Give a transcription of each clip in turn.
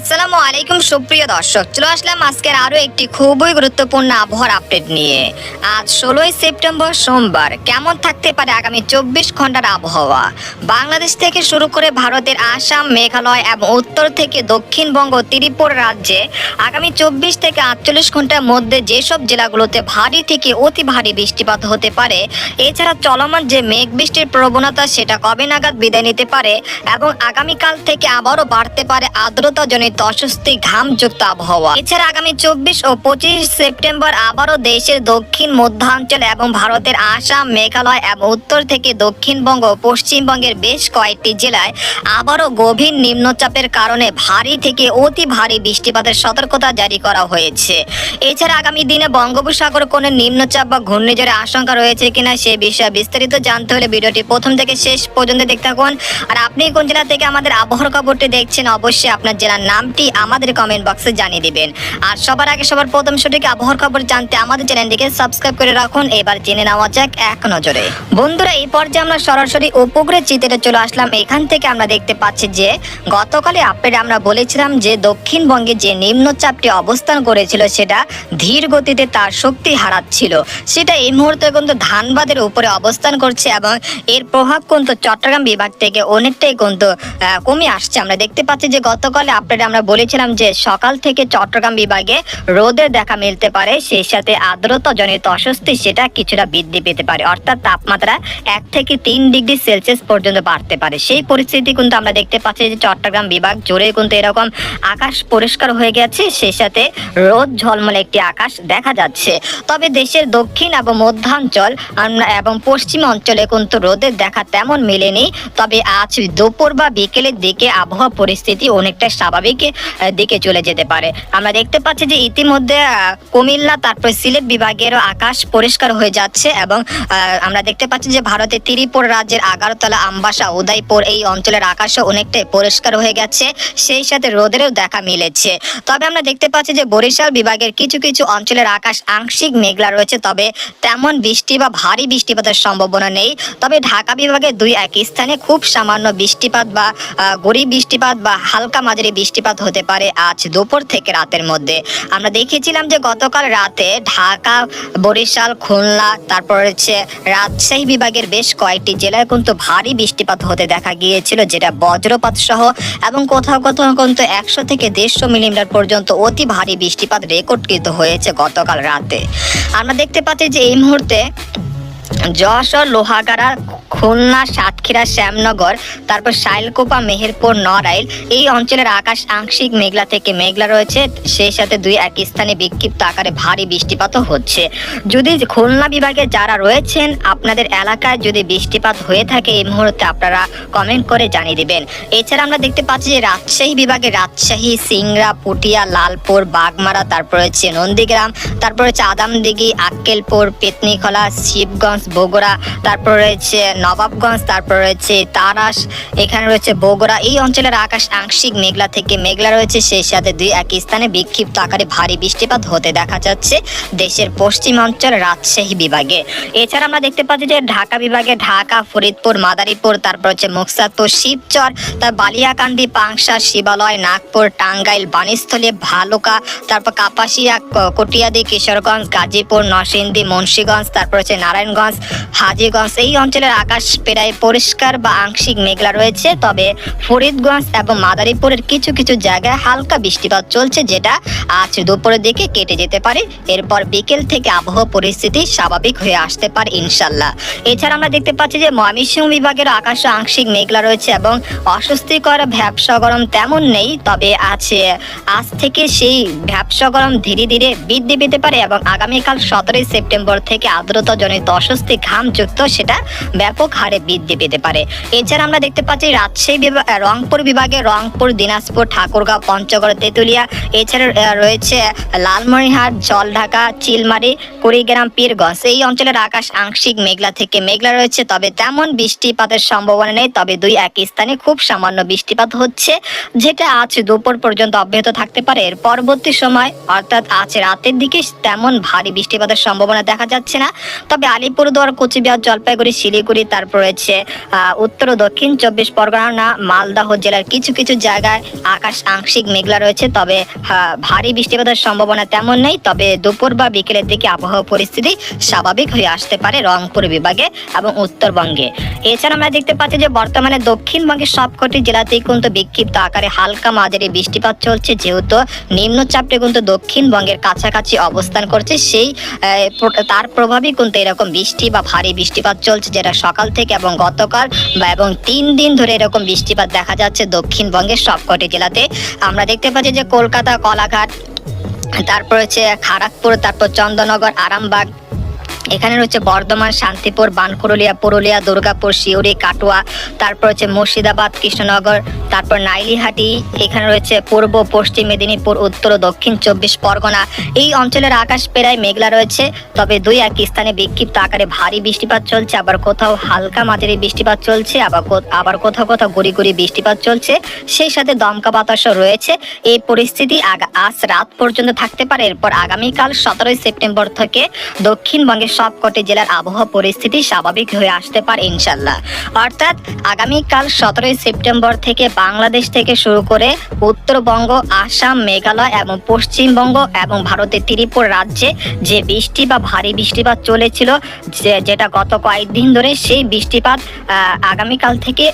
আসসালামু আলাইকুম সুপ্রিয় দর্শক, চলে আসলাম আজকের আরো একটি খুবই গুরুত্বপূর্ণ আবহাওয়ার আপডেট নিয়ে। আজ 16ই সেপ্টেম্বর সোমবার। কেমন থাকতে পারে আগামী 24 ঘন্টার আবহাওয়া? বাংলাদেশ থেকে শুরু করে ভারতের আসাম, মেঘালয় এবং উত্তর থেকে দক্ষিণবঙ্গ, ত্রিপুরা রাজ্যে আগামী 24 থেকে 48 ঘন্টার মধ্যে যেসব জেলাগুলোতে ভারী থেকে অতি ভারী বৃষ্টিপাত হতে পারে, এছাড়া চলমান যে মেঘ বৃষ্টির প্রবণতা সেটা কবে নাগাদ বিদায় নিতে পারে এবং আগামীকাল থেকে আবারও বাড়তে পারে আর্দ্রতাজনিত অস্বস্তি ঘামযুক্ত আবহাওয়া। এছাড়া আগামী 24 ও 25 সেপ্টেম্বর আবারও দেশের দক্ষিণ মধ্যাঞ্চল এবং ভারতের আসাম, মেঘালয় এবং উত্তর থেকে দক্ষিণবঙ্গ, পশ্চিমবঙ্গের বেশ কয়েকটি জেলায় আবারও গভীর নিম্নচাপের কারণে ভারী থেকে অতি ভারী বৃষ্টিপাতের সতর্কতা জারি করা হয়েছে। এছাড়া আগামী দিনে বঙ্গোপসাগরে কোনো নিম্নচাপ বা ঘূর্ণিঝড়ের আশঙ্কা রয়েছে কিনা সে বিষয়ে বিস্তারিত জানতে হলে ভিডিওটি প্রথম থেকে শেষ পর্যন্ত দেখতে থাকুন। আর আপনি কোন জেলা থেকে আমাদের আবহাওয়ার খবরটি দেখছেন অবশ্যই আপনার জেলার নামটি আমাদের কমেন্ট বক্সে জানিয়ে দিবেন। আর সবার আগে সবার প্রথম সঠিক আবহাওয়ার খবর জানতে আমাদের চ্যানেলটিকে সাবস্ক্রাইব করে রাখুন। এবার জেনে নেওয়া যাক এক নজরে। বন্ধুরা, এই পর্যায়ে আমরা সরাসরি উপগ্রহের চিত্রে চলে আসলাম। এখান থেকে আমরা দেখতে পাচ্ছি যে গতকালে আপডেটে আমরা বলেছিলাম যে দক্ষিণবঙ্গে যে নিম্নচাপটি অবস্থান করেছিল সেটা ধীর গতিতে তার শক্তি হারাচ্ছিল। সেটা এই মুহূর্তে কিন্তু ধানবাদের উপরে অবস্থান করছে এবং এর প্রভাব কিন্তু চট্টগ্রাম বিভাগ থেকে অনেকটাই কিন্তু কমে আসছে। আমরা দেখতে পাচ্ছি যে গতকালে আপডেটে আমরা বলেছিলাম যে সকাল থেকে চট্টগ্রাম বিভাগে রোদের দেখা মিলতে পারে, সেই সাথে আর্দ্রতাজনিত অস্বস্তি সেটা কিছুটা বৃদ্ধি পেতে পারে, অর্থাৎ তাপমাত্রা 1 থেকে 3 ডিগ্রি সেলসিয়াস পর্যন্ত বাড়তে পারে। সেই পরিস্থিতি কিন্তু আমরা দেখতে পাচ্ছি যে চট্টগ্রাম বিভাগ জুড়ে কিন্তু এরকম আকাশ পরিষ্কার হয়ে গেছে, সেই সাথে রোদ ঝলমলে একটি আকাশ দেখা যাচ্ছে। তবে দেশের দক্ষিণ এবং মধ্যাঞ্চল এবং পশ্চিম অঞ্চলে কিন্তু রোদের দেখা তেমন মেলেনি। তবে আজ দুপুর বা বিকেলের দিকে আবহাওয়া পরিস্থিতি অনেকটা স্বাভাবিক দিকে চলে যেতে পারে। আমরা দেখতে পাচ্ছি যে ইতিমধ্যে কুমিল্লা তারপর সিলেট বিভাগেরও আকাশ পরিষ্কার হয়ে যাচ্ছে এবং আমরা দেখতে পাচ্ছি যে ভারতের ত্রিপুরা রাজ্যের আগারতলা, আমবাসা, উদয়পুর এই অঞ্চলের আকাশও অনেকটাই পরিষ্কার হয়ে গেছে, সেই সাথে রোদেরও দেখা মিলেছে। তবে আমরা দেখতে পাচ্ছি যে বরিশাল বিভাগের কিছু কিছু অঞ্চলের আকাশ আংশিক মেঘলা রয়েছে, তবে তেমন বৃষ্টি বা ভারী বৃষ্টিপাতের সম্ভাবনা নেই। তবে ঢাকা বিভাগের 2-1 স্থানে খুব সামান্য বৃষ্টিপাত বা গরিব বৃষ্টিপাত বা হালকা মাঝারি বৃষ্টিপাত হতে পারে আজ দুপুর থেকে রাতের মধ্যে। আমরা দেখেছিলাম যে গতকাল রাতে ঢাকা, বরিশাল, খুলনা তারপর হচ্ছে রাজশাহী বিভাগের বেশ কয়েকটি জেলায় কিন্তু ভারী বৃষ্টিপাত হতে দেখা গিয়েছিল, যেটা বজ্রপাত সহ এবং কোথাও কোথাও কিন্তু 100 থেকে 150 মিলিমিটার পর্যন্ত অতি ভারী বৃষ্টিপাত রেকর্ডকৃত হয়েছে গতকাল রাতে। আমরা দেখতে পাচ্ছি যে এই মুহূর্তে যশোর, লোহাগাড়া, খুলনা, সাতক্ষীরা, শ্যামনগর, তারপর শাইলকোপা, মেহেরপুর, নড়াইল এই অঞ্চলের আকাশ আংশিক মেঘলা থেকে মেঘলা রয়েছে, সেই সাথে 2-1 স্থানে বিক্ষিপ্ত আকারে ভারী বৃষ্টিপাতও হচ্ছে। যদি খুলনা বিভাগে যারা রয়েছেন আপনাদের এলাকায় যদি বৃষ্টিপাত হয়ে থাকে এই মুহূর্তে আপনারা কমেন্ট করে জানিয়ে দিবেন। এছাড়া আমরা দেখতে পাচ্ছি যে রাজশাহী বিভাগে রাজশাহী, সিংড়া, পুটিয়া, লালপুর, বাগমারা, তারপর হচ্ছে নন্দীগ্রাম, তারপর হচ্ছে আদামদিঘি, আক্কেলপুর, পেতনিখোলা, শিবগঞ্জ, বগুড়া, তারপর রয়েছে নবাবগঞ্জ, তারপর রয়েছে তারাস, এখানে রয়েছে বগুড়া এই অঞ্চলের আকাশ আংশিক মেঘলা থেকে মেঘলা রয়েছে, সেই সাথে 2-1 স্থানে বিক্ষিপ্ত আকারে ভারী বৃষ্টিপাত হতে দেখা যাচ্ছে দেশের পশ্চিম অঞ্চল রাজশাহী বিভাগে। এছাড়া আমরা দেখতে পাচ্ছি যে ঢাকা বিভাগে ঢাকা, ফরিদপুর, মাদারীপুর, তারপর হচ্ছে মুকসাদপুর, শিবচর, তার বালিয়াকান্দি, পাংশা, শিবালয়, নাগপুর, টাঙ্গাইল, বাণীস্থলী, ভালুকা, তারপর কাপাসিয়া, কটিয়াদি, কিশোরগঞ্জ, গাজীপুর, নরসিংদী, মুন্সিগঞ্জ, তারপর হচ্ছে নারায়ণগঞ্জ, হাজীগঞ্জ এই অঞ্চলের আকাশ প্রায় পরিষ্কার বা আংশিক মেঘলা রয়েছে। তবে ফরিদগঞ্জ এবং মাদারীপুরের কিছু কিছু জায়গায় হালকা বৃষ্টিপাত চলছে, যেটা আজ দুপুরের দিকে কেটে যেতে পারে। এরপর বিকেল থেকে আবহাওয়া পরিস্থিতি স্বাভাবিক হয়ে আসতে পারে ইনশাল্লাহ। এছাড়া আমরা দেখতে পাচ্ছি যে ময়মনসিংহ বিভাগের আকাশ আংশিক মেঘলা রয়েছে এবং অস্বস্তিকর ভ্যাপসা গরম তেমন নেই। তবে আজ থেকে সেই ভ্যাপসা গরম ধীরে ধীরে বৃদ্ধি পেতে পারে এবং আগামীকাল 17 সেপ্টেম্বর থেকে আর্দ্রতাজনিত অস্বস্তি ঘামযুক্ত সেটা ব্যাপক হারে বৃদ্ধি পেতে পারে। এছাড়া আমরা দেখতে পাচ্ছি রাজশাহী বিভাগ, রংপুর বিভাগে রংপুর, দিনাজপুর, ঠাকুরগাঁও, পঞ্চগড়, তেঁতুলিয়া, এছাড়া রয়েছে লালমনিরহাট, জলঢাকা, চিলমারি, কুড়িগ্রাম, পীরগঞ্জ এই অঞ্চলের আকাশ আংশিক মেঘলা থেকে মেঘলা রয়েছে, তবে তেমন বৃষ্টিপাতের সম্ভাবনা নেই। তবে 2-1 স্থানে খুব সামান্য বৃষ্টিপাত হচ্ছে, যেটা আজ দুপুর পর্যন্ত অব্যাহত থাকতে পারে। এর পরবর্তী সময় অর্থাৎ আজ রাতের দিকে তেমন ভারী বৃষ্টিপাতের সম্ভাবনা দেখা যাচ্ছে না। তবে আলিপুর আলিপুরদুয়ার, কোচবিহার, জলপাইগুড়ি, শিলিগুড়ি, তারপর রয়েছে উত্তর ও দক্ষিণ 24 পরগনা, মালদহ জেলার কিছু কিছু জায়গায় আকাশ আংশিক মেঘলা রয়েছে, তবে ভারী বৃষ্টিপাতের সম্ভাবনা তেমন নেই। তবে দুপুর বা বিকেলের দিকে আবহাওয়া পরিস্থিতি স্বাভাবিক হয়ে আসতে পারে রংপুর বিভাগে এবং উত্তরবঙ্গে। এছাড়া আমরা দেখতে পাচ্ছি যে বর্তমানে দক্ষিণবঙ্গের সবকটি জেলাতেই কিন্তু বিক্ষিপ্ত আকারে হালকা মাঝারি বৃষ্টিপাত চলছে, যেহেতু নিম্নচাপটি কিন্তু দক্ষিণবঙ্গের কাছাকাছি অবস্থান করছে, সেই তার প্রভাবই কিন্তু এরকম বৃষ্টি বা ভারী বৃষ্টিপাত চলছে, যেটা সকাল থেকে এবং গতকাল এবং 3 দিন ধরে এরকম বৃষ্টিপাত দেখা যাচ্ছে দক্ষিণবঙ্গের সবকটি জেলাতে। আমরা দেখতে পাচ্ছি যে কলকাতা, কলাঘাট, তারপর হচ্ছে খড়গপুর, তারপর চন্দননগর, আরামবাগ, এখানে রয়েছে বর্ধমান, শান্তিপুর, বানকুরুলিয়া, পুরুলিয়া, দুর্গাপুর, সিউড়ি, কাটোয়া, তারপর হচ্ছে মুর্শিদাবাদ, কৃষ্ণনগর, তারপর নাইলিহাটি, এখানে রয়েছে পূর্ব পশ্চিম মেদিনীপুর, উত্তর ও দক্ষিণ 24 পরগনা। এই অঞ্চলের আকাশ প্রায় মেঘলা রয়েছে, তবে 2-1 স্থানে বিক্ষিপ্ত আকারে ভারী বৃষ্টিপাত চলছে, আবার কোথাও হালকা মাঝারি বৃষ্টিপাত চলছে, আবার কোথাও কোথাও গুড়ি গুড়ি বৃষ্টিপাত চলছে, সেই সাথে দমকা বাতাসও রয়েছে। এই পরিস্থিতি আজ রাত পর্যন্ত থাকতে পারে। এরপর আগামীকাল 17 সেপ্টেম্বর থেকে দক্ষিণবঙ্গের সবকটি জেলার আবহাওয়া পরিস্থিতি স্বাভাবিক হয়ে আসতে পারে ইনশাল্লাহ। অর্থাৎ আগামীকাল 17 সেপ্টেম্বর থেকে বাংলাদেশ থেকে শুরু করে উত্তরবঙ্গ, আসাম, মেঘালয় এবং পশ্চিমবঙ্গ এবং ভারতের ত্রিপুরা রাজ্যে যে বৃষ্টি বা ভারী বৃষ্টিপাত চলেছিল, যেটা গত কয়েকদিন ধরে, সেই বৃষ্টিপাত আগামীকাল থেকে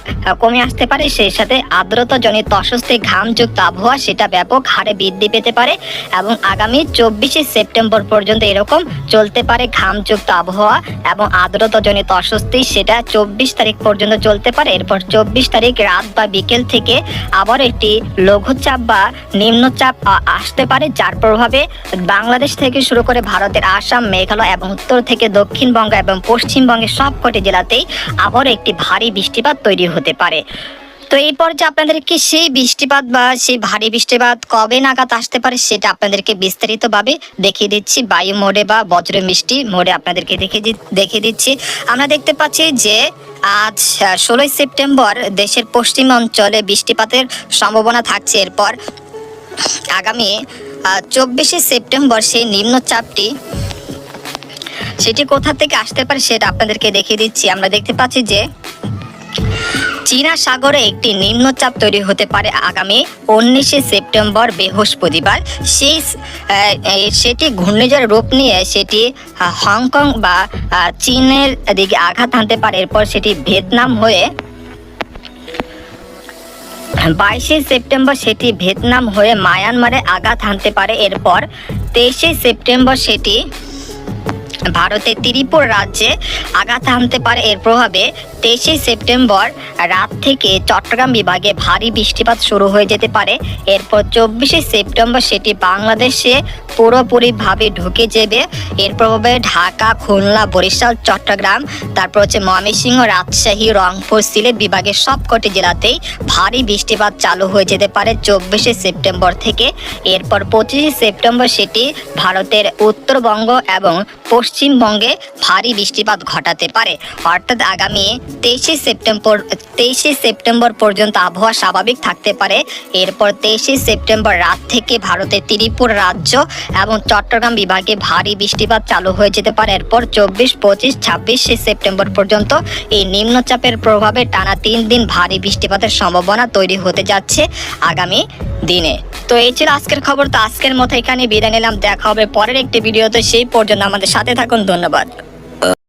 কমে আসতে পারে। সেই সাথে আর্দ্রতাজনিত অস্বস্তি, ঘামযুক্ত আবহাওয়া সেটা ব্যাপক হারে বৃদ্ধি পেতে পারে এবং আগামী 24 সেপ্টেম্বর পর্যন্ত এরকম চলতে পারে ঘামযুক্ত আবহাওয়া এবং আর্দ্রতাজনিত অস্বস্তি, সেটা 24 তারিখ পর্যন্ত চলতে পারে। এরপর 24 তারিখ রাত বা বিকেল থেকে আবার একটি লঘুচাপ বা নিম্নচাপ আসতে পারে, যার প্রভাবে বাংলাদেশ থেকে শুরু করে ভারতের আসাম, মেঘালয় এবং উত্তর থেকে দক্ষিণবঙ্গ এবং পশ্চিমবঙ্গের সবকটি জেলাতেই আবার একটি ভারী বৃষ্টিপাত তৈরি হতে পারে। তো এই পর্যায়ে আপনাদেরকে সেই বৃষ্টিপাত বা সেই ভারী বৃষ্টিপাত কবে নাগাদ আসতে পারে সেটা আপনাদেরকে বিস্তারিতভাবে দেখিয়ে দিচ্ছি, বায়ু মোডে বা বজ্র বৃষ্টি মোডে আপনাদেরকে দেখিয়ে দিচ্ছি। আমরা দেখতে পাচ্ছি যে আজ 16 সেপ্টেম্বর দেশের পশ্চিম অঞ্চলে বৃষ্টিপাতের সম্ভাবনা থাকছে। এরপর আগামী 24 সেপ্টেম্বর সেই নিম্নচাপটি সেটি কোথা থেকে আসতে পারে সেটা আপনাদেরকে দেখিয়ে দিচ্ছি। আমরা দেখতে পাচ্ছি যে চীনা সাগরে একটি নিম্নচাপ তৈরি হতে পারে আগামী 19 সেপ্টেম্বর বৃহস্পতিবার। সেটি ঘূর্ণিঝড়ের রূপ নিয়ে সেটি হংকং বা চীনের দিকে আঘাত হানতে পারে। এরপর সেটি ভিয়েতনাম হয়ে 22 সেপ্টেম্বর সেটি ভিয়েতনাম হয়ে মায়ানমারে আঘাত হানতে পারে। এরপর 23 সেপ্টেম্বর সেটি ভারতের ত্রিপুরা রাজ্যে আঘাত হানতে পারে। এর প্রভাবে 23 সেপ্টেম্বর রাত থেকে চট্টগ্রাম বিভাগে ভারী বৃষ্টিপাত শুরু হয়ে যেতে পারে। এরপর 24 সেপ্টেম্বর সেটি বাংলাদেশে পুরোপুরিভাবে ঢুকে যাবে। এর প্রভাবে ঢাকা, খুলনা, বরিশাল, চট্টগ্রাম, তারপর হচ্ছে ময়মনসিংহ, রাজশাহী, রংপুর, সিলেট বিভাগের সবকটি জেলাতেই ভারী বৃষ্টিপাত চালু হয়ে যেতে পারে 24 সেপ্টেম্বর থেকে। এরপর 25 সেপ্টেম্বর সেটি ভারতের উত্তরবঙ্গ এবং পশ্চিমবঙ্গে ভারী বৃষ্টিপাত ঘটাতে পারে। অর্থাৎ আগামী 23 সেপ্টেম্বর পর্যন্ত আবহাওয়া স্বাভাবিক থাকতে পারে। এরপর 23 সেপ্টেম্বর রাত থেকে ভারতের ত্রিপুরা রাজ্য এবং চট্টগ্রাম বিভাগে ভারী বৃষ্টিপাত চালু হয়ে যেতে পারে। এরপর 24, 25, 26 সেপ্টেম্বর পর্যন্ত এই নিম্নচাপের প্রভাবে টানা 3 দিন ভারী বৃষ্টিপাতের সম্ভাবনা তৈরি হতে যাচ্ছে আগামী দিনে। তো এই ছিল আজকের খবর। তো আজকের মতো এখানে বিদায় নিলাম, দেখা হবে পরের একটি ভিডিওতে। সেই পর্যন্ত আমাদের সাথে থাকুন, ধন্যবাদ।